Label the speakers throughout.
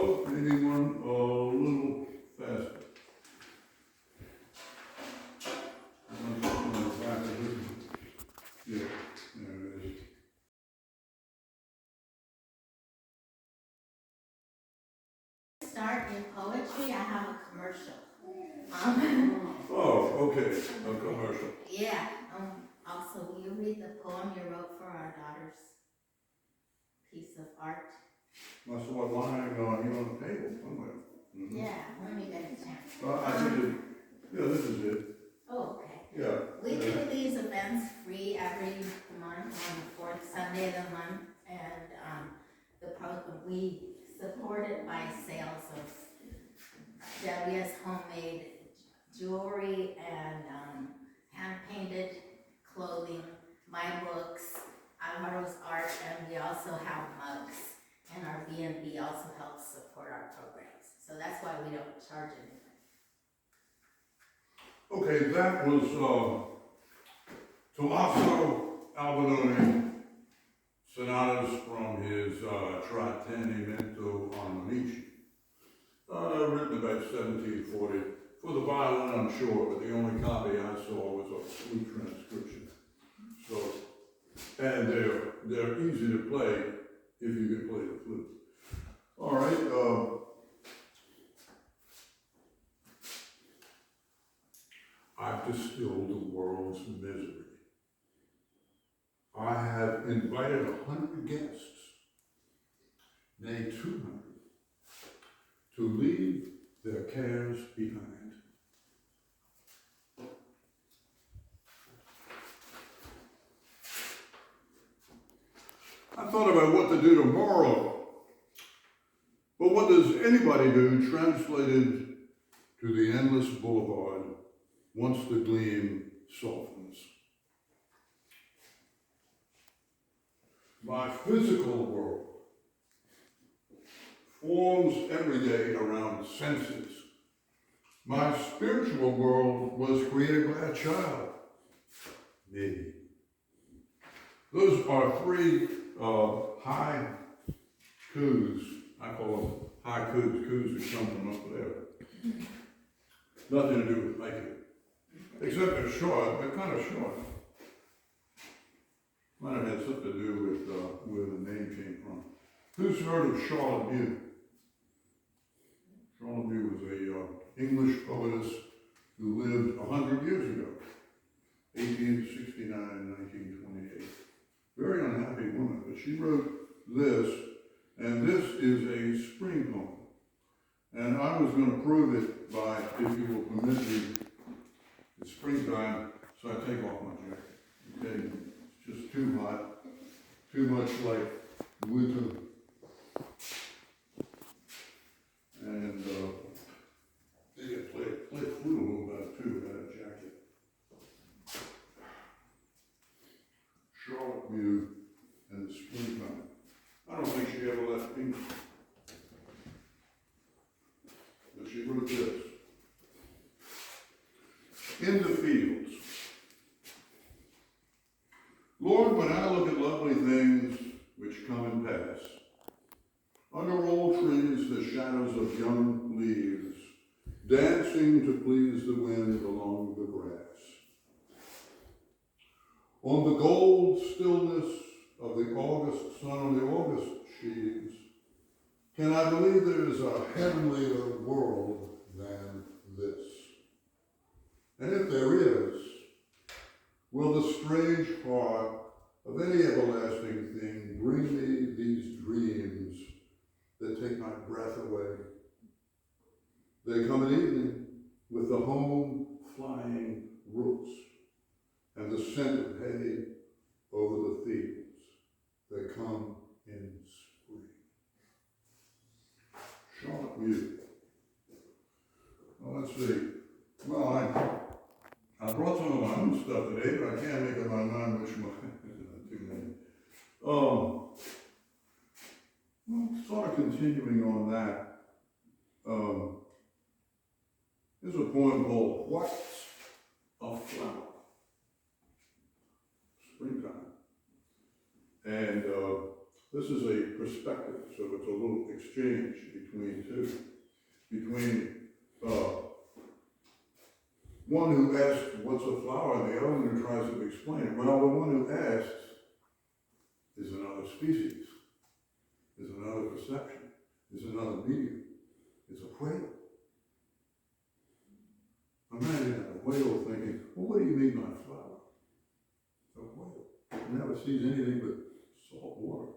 Speaker 1: slow, maybe one a little faster. Yeah, there it is.
Speaker 2: Start in poetry, I have a commercial.
Speaker 1: Oh, okay, a commercial.
Speaker 2: Yeah. Also, will you read the poem you wrote for our daughter's piece of art?
Speaker 1: I saw it lying on the table somewhere. Mm-hmm.
Speaker 2: Yeah, let me get a chance.
Speaker 1: I think it, yeah, this is it.
Speaker 2: Oh, okay.
Speaker 1: Yeah.
Speaker 2: We do these events free every month on the fourth Sunday of the month, and the program, we support it by sales of Debbie's homemade jewelry and hand-painted clothing, my books, Alvaro's art, and we also have mugs. And our B&B also helps support our programs. So that's why we don't charge anything.
Speaker 1: Okay, that was Tommaso Albanoni sonatas from his Trattenimento on Amici, written about 1740. For the violin, I'm sure, but the only copy I saw was a flute transcription. So, and they're easy to play if you can play the flute. All right. I've distilled the world's misery. I have invited 100 guests, nay 200, to leave their cares behind. I thought about what to do tomorrow, but what does anybody do translated to the endless boulevard once the gleam softens? My physical world forms every day around senses. My spiritual world was created by a child, maybe. Those are three haikus. I call them haikus. Kus are something up there. Nothing to do with making. Except they're short. They're kind of short. Might have had something to do with where the name came from. Who's heard of Charlotte Mew? Charlotte Mew was a English poetess who lived 100 years ago, 1869 and 1928. Very unhappy woman, but she wrote this, and this is a spring poem. And I was going to prove it by, if you will permit me, it's springtime, so I take off my jacket. Okay, it's just too hot, too much like winter. And they get play flute a little bit too without a jacket. Charlotte Mew and the springtime. I don't think she ever left England. But she wrote this. In the fields. Lord, when I look at lovely things which come and pass, under old trees the shadows of young leaves, dancing to please the wind along the grass. On the gold stillness of the August sun on the August sheaves, can I believe there is a heavenlier world than this? And if there is, will the strange heart of any everlasting thing bring me these dreams that take my breath away? They come at evening with the home flying rooks and the scent of hay over the fields. They come in spring. Charlotte Mew. Well, let's see. Well, I brought some of my own stuff today, but I can't make up my mind which one. Too many. Well, sort of continuing on that, there's a poem called What's a Flower? Springtime. And this is a perspective, so it's a little exchange between two. Between one who asks, what's a flower, and the other one who tries to explain it. Well, the one who asks is another species, is another perception, is another medium. It's a whale. Imagine a whale thinking, well, what do you mean by flower? A whale never sees anything but salt water.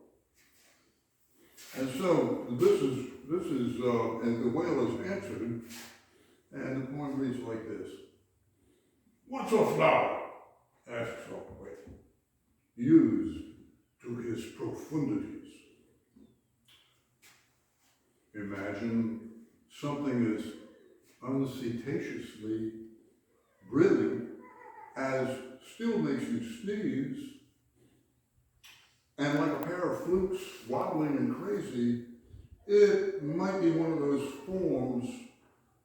Speaker 1: And so this is, and the whale is answered, and the poem reads like this. What's a flower? Asks a whale, used to his profundities. Imagine something as uncetaciously brilliant as still makes you sneeze, and like a pair of flukes wobbling and crazy, it might be one of those forms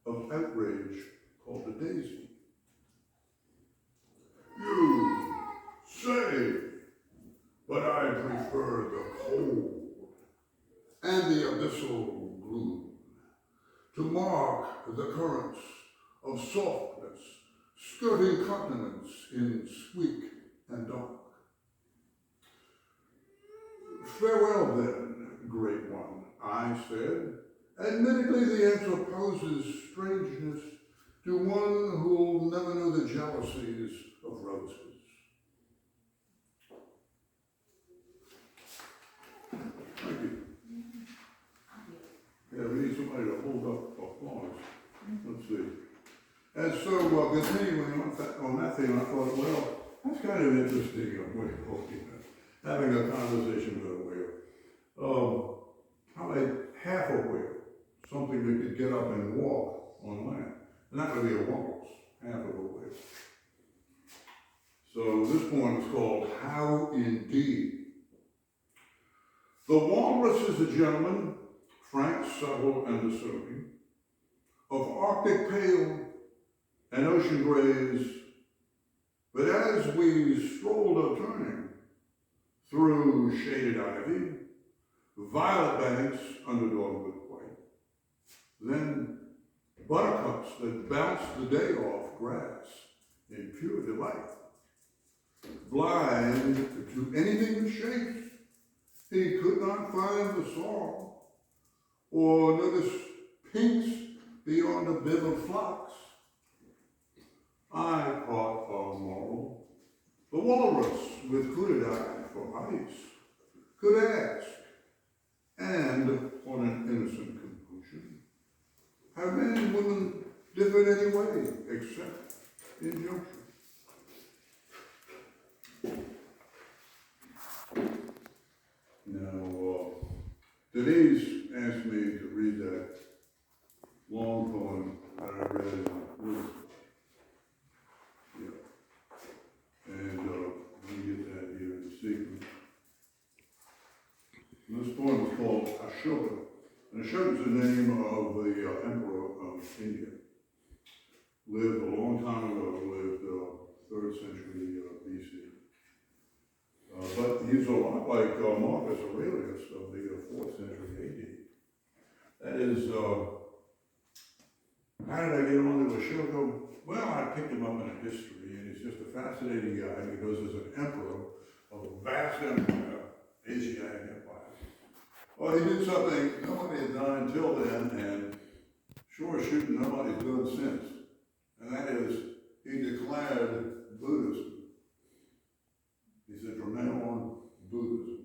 Speaker 1: of outrage called the daisy. You say, but I prefer the cold and the abyssal gloom to mark the currents of softness skirting continents in squeak and dark. Farewell then, great one, I said. Admittedly, the answer poses strangeness to one who'll never know the jealousies of roses. Thank you. Yeah, we need somebody to hold up applause. Let's see. And so, continuing on that theme, I thought, well, that's kind of interesting, having a conversation with a whale. How about half a whale? Something that could get up and walk on land. And that would be a walrus, half of a whale. So this poem is called How Indeed. The walrus is a gentleman, frank, subtle, and discerning, of Arctic pale and ocean grays, but as we strolled a turning through shaded ivy, violet banks under dogwood white, then buttercups that bounce the day off grass in pure delight, blind to anything that shapes, he could not find the song or notice pinks beyond a bib of phlox. I caught a moral. The walrus with hooded eye for ice could ask, and on an innocent compunction, have men and women differed any way except in junction? Now, Denise asked me to read that long poem that I read in Wisdom. Yeah. And we get that here in the sequence. And this poem is called Ashoka. And Ashoka is the name of the emperor of India. Lived a long time ago, lived 3rd century BC. But he's a lot like Marcus Aurelius of the 4th century AD. That is, how did I get onto Ashoka? Well, I picked him up in a history, and he's just a fascinating guy because as an emperor of a vast empire, Asiatic empire. Well, he did something nobody had done until then, and sure as shooting, nobody's done since. And that is, he declared Buddhism. He said, from now on, Buddhism.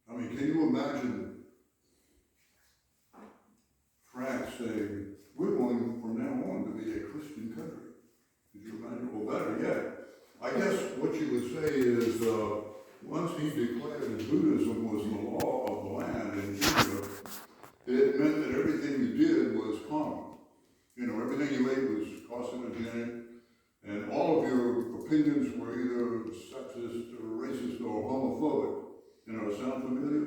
Speaker 1: I mean, can you imagine France saying, we're going from now on to be a Christian country? Could you imagine? Well, better yet, I guess what you would say is, once he declared that Buddhism was the law of the land in India, it meant that everything you did was common. You know, everything you ate was carcinogenic, and all of your opinions were either sexist or racist or homophobic. You know, sound familiar?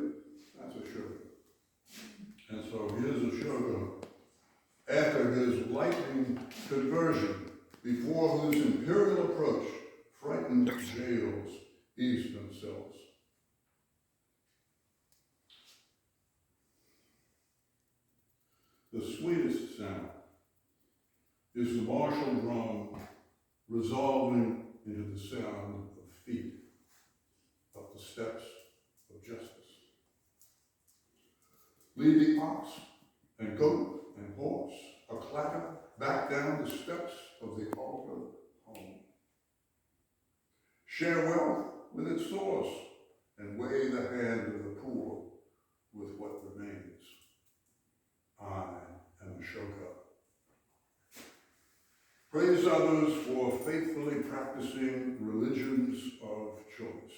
Speaker 1: That's Ashoka. And so here's Ashoka after his lightning conversion, before whose imperial approach frightened jails eased themselves. the sweetest sound is the martial drum resolving into the sound of feet up the steps of justice. Lead the ox and goat and horse a clatter back down the steps of the altar home. Share wealth with its source and weigh the hand of the poor with what remains. I am Ashoka. Praise others for faithfully practicing religions of choice.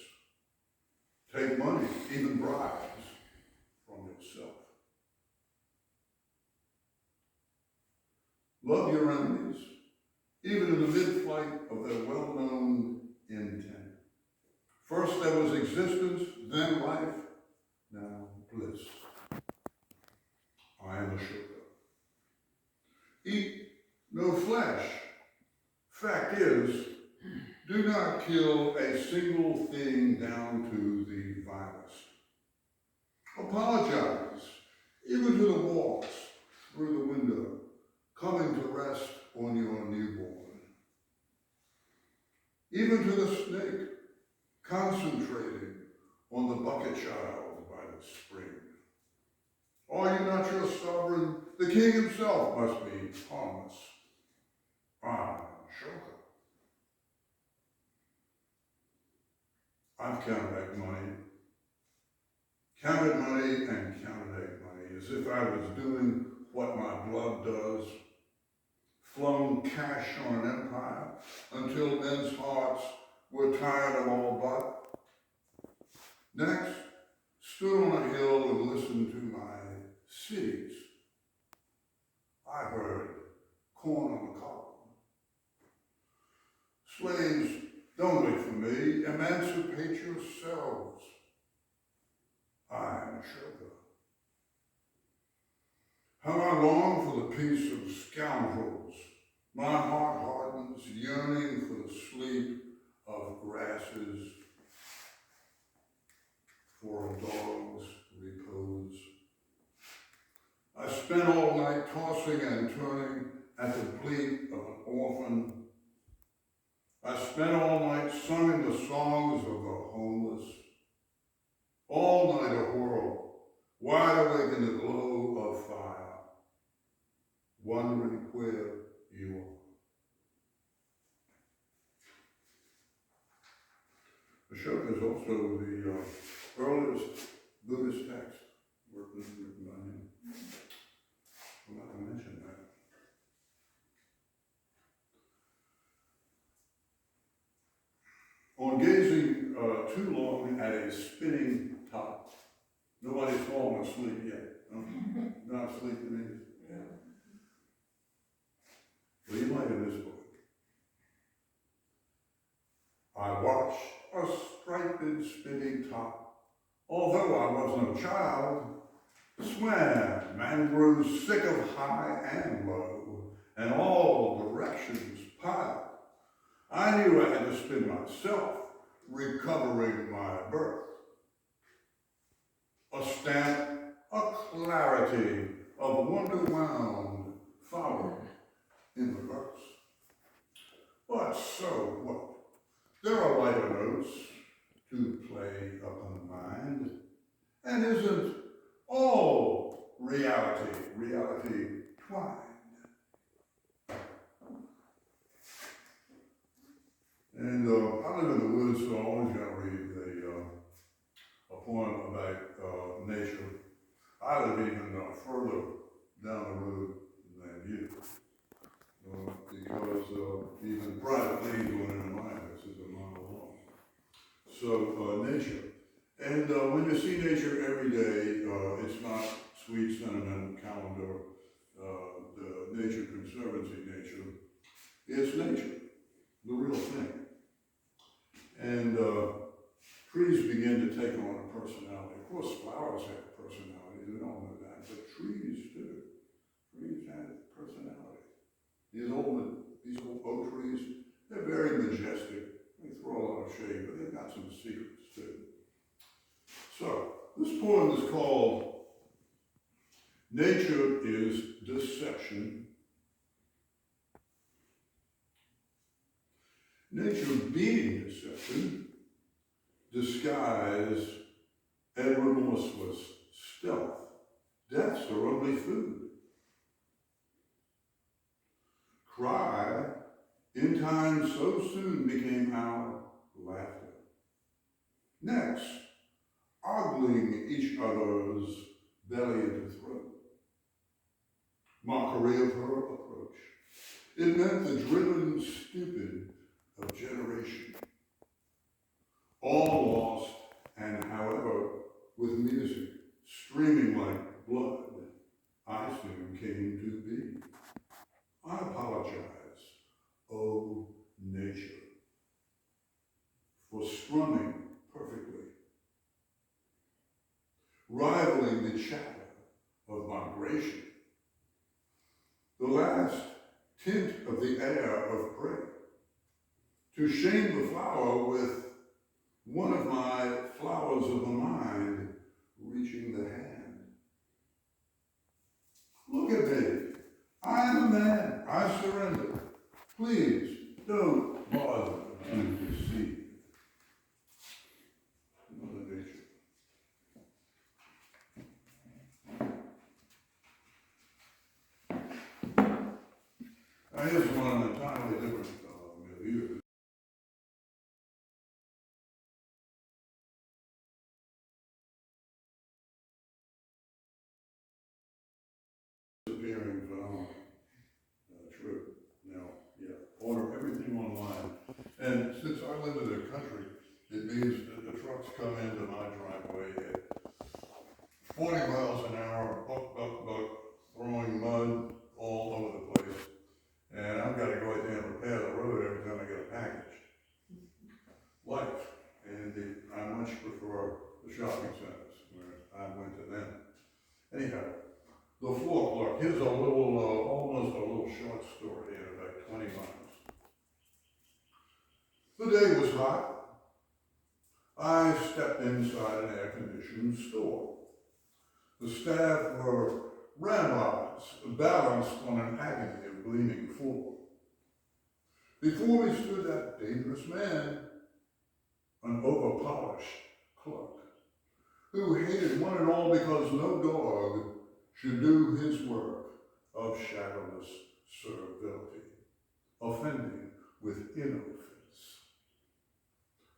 Speaker 1: Take money, even bribes, from yourself. Love your enemies, even in the mid-flight of their well-known intent. First there was existence, then life, now bliss. I am Ashoka. Eat no flesh. Fact is, do not kill a single thing down to the vilest. Apologize, even to the walks through the window, coming to rest on your newborn. Even to the snake, concentrating on the bucket child by the spring. Are you not your sovereign? The king himself must be harmless. I am Ashoka. I've counted money and counted money as if I was doing what my blood does, flung cash on an empire until men's hearts were tired of all but. Next, stood on a hill and listened to my cities. I heard corn on the cob. Slaves, don't wait for me. Emancipate yourselves. I am Ashoka. How I long for the peace of scoundrels. My heart hardens, yearning for the sleep of grasses, for a dog's repose. I spent all night tossing and turning at the bleat of an orphan. I spent all night singing the songs of the homeless. All night a whirl, wide awake in the glow of fire, wondering where you are. Ashoka is also the earliest Buddhist text written by him. I'm not going to mention that. On gazing too long at a spinning top, nobody's fallen asleep yet. No? Not asleep to me. Yeah. Well, you might in this book. I watched a striped spinning top, although I was no child, swam and grew sick of high and low, and all directions piled. I knew I had to spin myself, recovering my birth. A stamp, a clarity of wonder wound followed in the verse. But so what? There are lighter notes to play upon the mind, and isn't all reality twined? And I live in the woods, so I always got to read a poem about nature. I live even further down the road than you, because even private lanes going into my house is a mile long. So nature. And when you see nature every day, it's not sweet sentiment calendar, the Nature Conservancy nature. It's nature, the real thing. And trees begin to take on a personality. Of course, flowers have personalities, we all know that, but trees do. Trees have personality. These old oak trees, they're very majestic. They throw a lot of shade, but they've got some secrets too. So, this poem is called Nature is deception. Nature being deception, disguise, and remorseless stealth. Deaths are only food. Cry, in time so soon became our laughter. Next, ogling each other's belly into throat. Mockery of her approach. It meant the driven stupid of generation. All lost, and however, with music streaming like blood, I soon came to be. I apologize, O nature, for strumming perfectly, rivaling the chatter of migration, the last tint of the air of prey, to shame the flower with one of my flowers of the mind reaching the hand. Look at me. I am a man. I surrender. Please don't bother to deceive. Mother Nature. Now here's one entirely different milieu. Disappearing phenomenon. True. Now, yeah, order everything online. And since I live in the country, it means that the trucks come into my driveway at 40 miles an hour, buck, throwing mud all over the place. And I've got to go out there and repair the road every time I get a package. Life. And I much prefer the shopping centers where I went to them. Anyhow, the floor clerk, here's a little, almost a little short story in about 20 miles. The day was hot. I stepped inside an air-conditioned store. The staff were ramrods balanced on an agony of gleaming floor. Before me stood that dangerous man, an over-polished clerk, who hated one and all because no dog should do his work of shadowless servility, offending with innocence.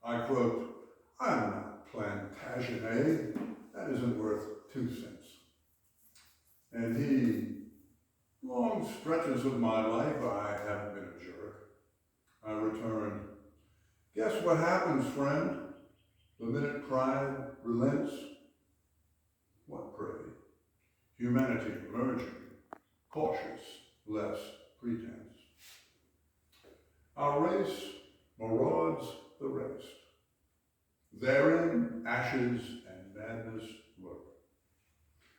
Speaker 1: I quote, "I'm not Plantagenet, that isn't worth 2 cents. And he, long stretches of my life, I haven't been a jerk. I returned, guess what happens, friend, the minute pride relents? What, pray? Humanity emerging, cautious, less pretense. Our race marauds the rest. Therein ashes and madness lurk.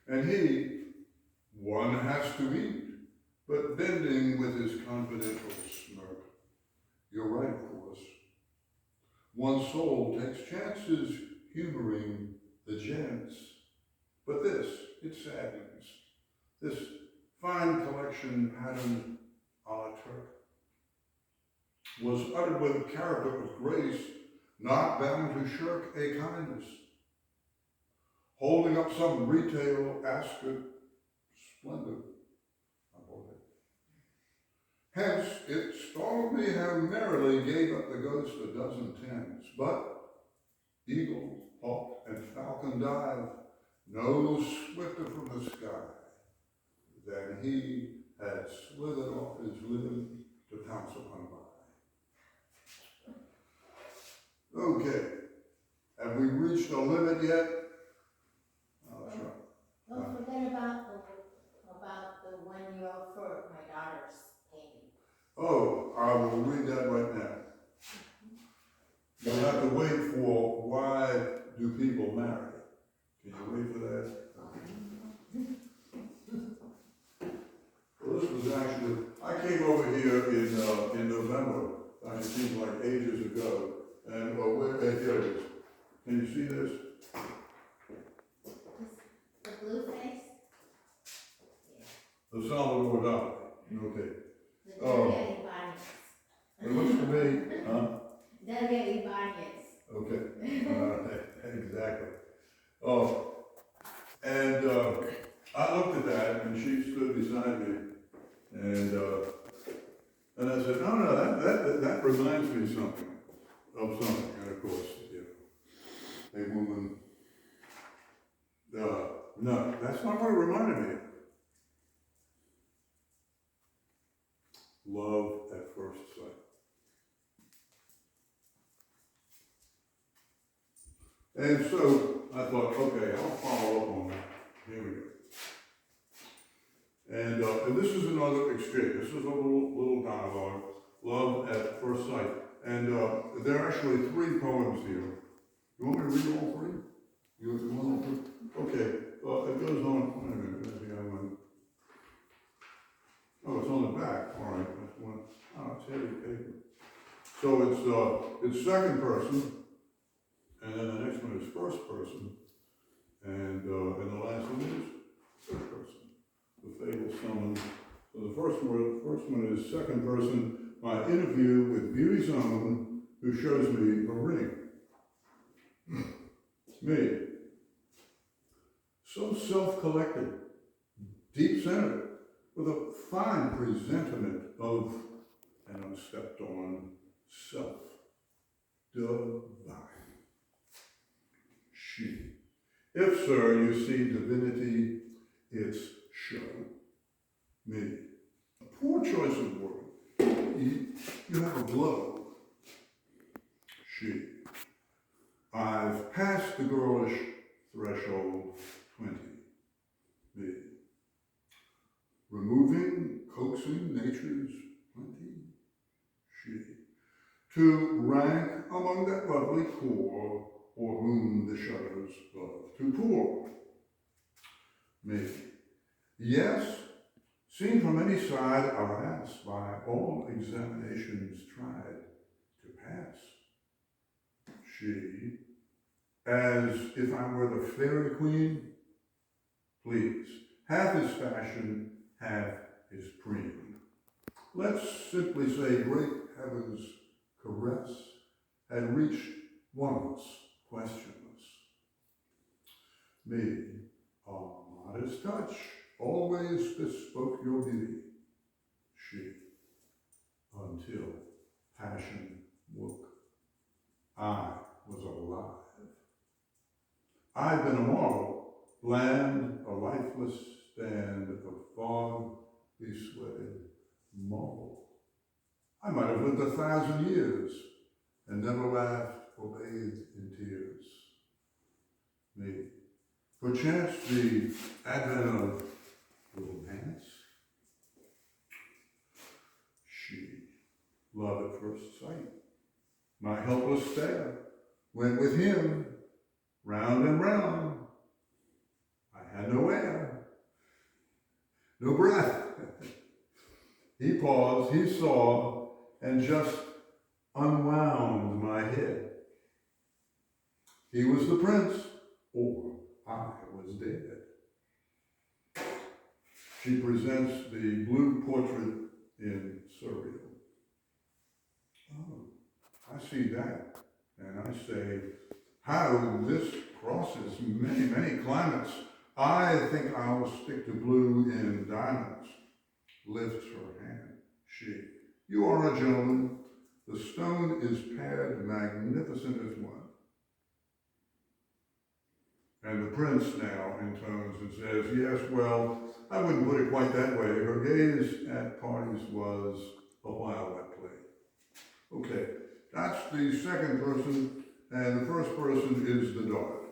Speaker 1: And he, one has to eat, but bending with his confidential smirk. You're right, of course. One's soul takes chances humoring the gents. But this, it saddens. This fine collection patterned a la Turk was uttered with a character of grace, not bound to shirk a kindness. Holding up some retail ascot splendor. I bought it. Hence, it startled me how merrily gave up the ghost a dozen tens. But eagle, hawk, and falcon dive no swifter from the sky than he had slithered off his limb to pounce upon mine. Okay, have we reached a limit yet? Oh, that's right.
Speaker 2: Don't forget about the 1-year-old for my daughter's painting.
Speaker 1: Oh, I will read that right now. You'll have to wait for why do people marry? Can you wait for that? Well, this was actually, I came over here in November. It seems like ages ago. And here it is. Can you see this?
Speaker 2: The blue face?
Speaker 1: The Salvador Dali. Okay.
Speaker 2: The Delia Ibañez.
Speaker 1: It looks to me, huh?
Speaker 2: Delia Ibañez.
Speaker 1: Okay. Exactly. And I looked at that, and she stood beside me, and I said, no, that reminds me of something. And of course, a woman. No, that's not what it reminded me of. Love at first sight. And so I thought, okay, I'll follow up on that. Here we go. And this is another exchange. This is a little dialogue. Love at first sight. And there are actually 3 poems here. You want me to read all 3? You want all 3? Okay. It goes on. Wait a minute. There's the other one. Oh, it's on the back. All right. That's one. Oh, it's heavy paper. So it's second person, and then the next one is first person, and the last one is third person. The fable summons. So the first one is second person. My interview with Beauty's Own, who shows me a ring. Me. So self-collected, deep-centered, with a fine presentiment of an unstepped-on self. Divine. She. If, sir, you see divinity, it's show. Me. A poor choice of word. You have a blow. She. I've passed the girlish threshold 20. Me. Removing, coaxing nature's plenty. She. To rank among that lovely poor, or whom the shutters love to pour. Me. Yes, seen from any side, alas, by all examinations tried to pass. She, as if I were the fairy queen, please, half his fashion, half his preen. Let's simply say great heaven's caress had reached once questionless. Me, a modest touch, always bespoke your beauty. She, until passion woke, I was alive. I've been a mortal, bland, a lifeless stand of fog besweated marble. I might have lived 1,000 years and never laughed or bathed in tears. Me, perchance the advent of romance. She, love at first sight. My helpless stare went with him round and round. I had no air, no breath. He paused, he saw, and just unwound my head. He was the prince, or I was dead. She presents the blue portrait in surreal. Oh, I see that, and I say, how this crosses many, many climates. I think I'll stick to blue in diamonds. Lifts her hand. She, you are a gentleman. The stone is paired magnificent as one. And the prince now intones and says, yes, well, I wouldn't put it quite that way. Her gaze at parties was a while at play. Okay, that's the second person, and the first person is the daughter.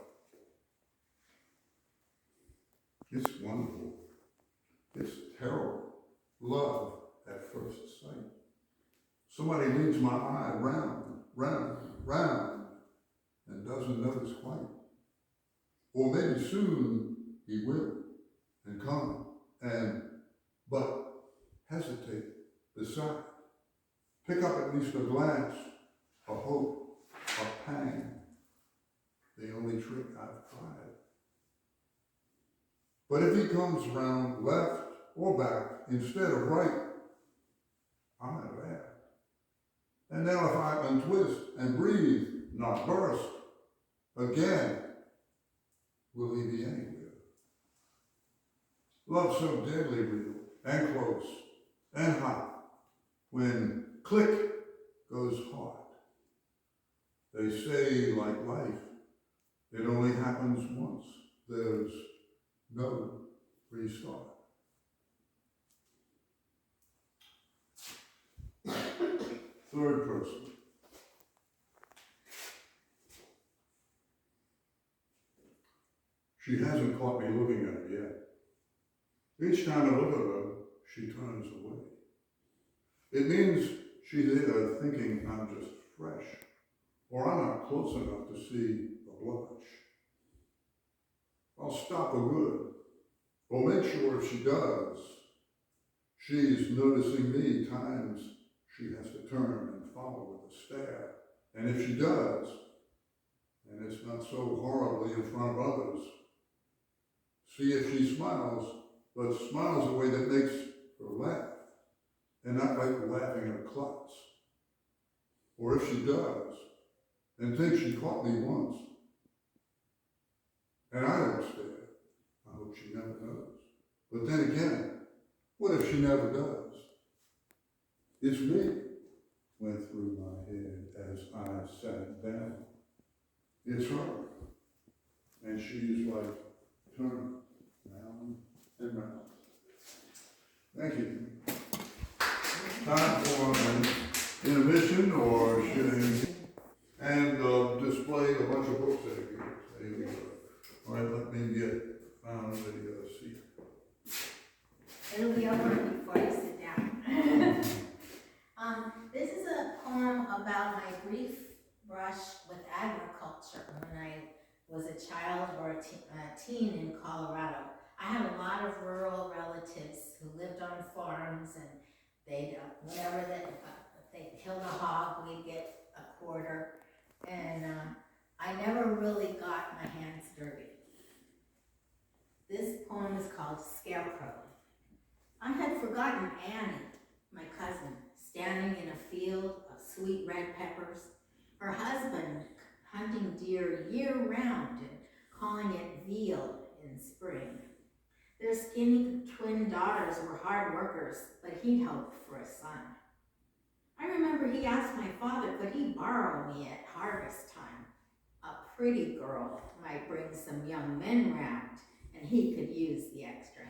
Speaker 1: It's wonderful. It's terrible. Love at first sight. Somebody leads my eye round, round, round, and doesn't notice quite. Or maybe soon he will, and come, but hesitate, decide, pick up at least a glance, a hope, a pang, the only trick I've tried. But if he comes round left or back instead of right, I'm at that. And now if I untwist and breathe, not burst, again, will he be anywhere? Love so deadly real, and close, and hot, when click goes hard. They say, like life, it only happens once. There's no restart. Third person. She hasn't caught me looking at her yet. Each time I look at her, she turns away. It means she's either thinking I'm just fresh, or I'm not close enough to see the blush. I'll stop her good, or make sure if she does, she's noticing me times she has to turn and follow with a stare. And if she does, and it's not so horribly in front of others, see if she smiles, but smiles in a way that makes her laugh, and not like laughing at a klutz. Or if she does, and thinks she caught me once, and I don't stare, I hope she never knows. But then again, what if she never does? It's me went through my head as I sat down. It's her, and she's like, turn round and round. Thank you. Time for an intermission or shooting and display a bunch of books that are here. All right, let me get found the seat.
Speaker 2: It'll be over before you sit down. This is a poem about my brief brush with agriculture when I was a child or a teen in Colorado. I had a lot of rural relatives who lived on farms, and they'd, whenever they killed a hog, we'd get a quarter. And I never really got my hands dirty. This poem is called Scarecrow. I had forgotten Annie, my cousin, standing in a field of sweet red peppers, her husband hunting deer year-round and calling it veal in spring. Their skinny twin daughters were hard workers, but he'd hoped for a son. I remember he asked my father, could he borrow me at harvest time? A pretty girl might bring some young men round, and he could use the extra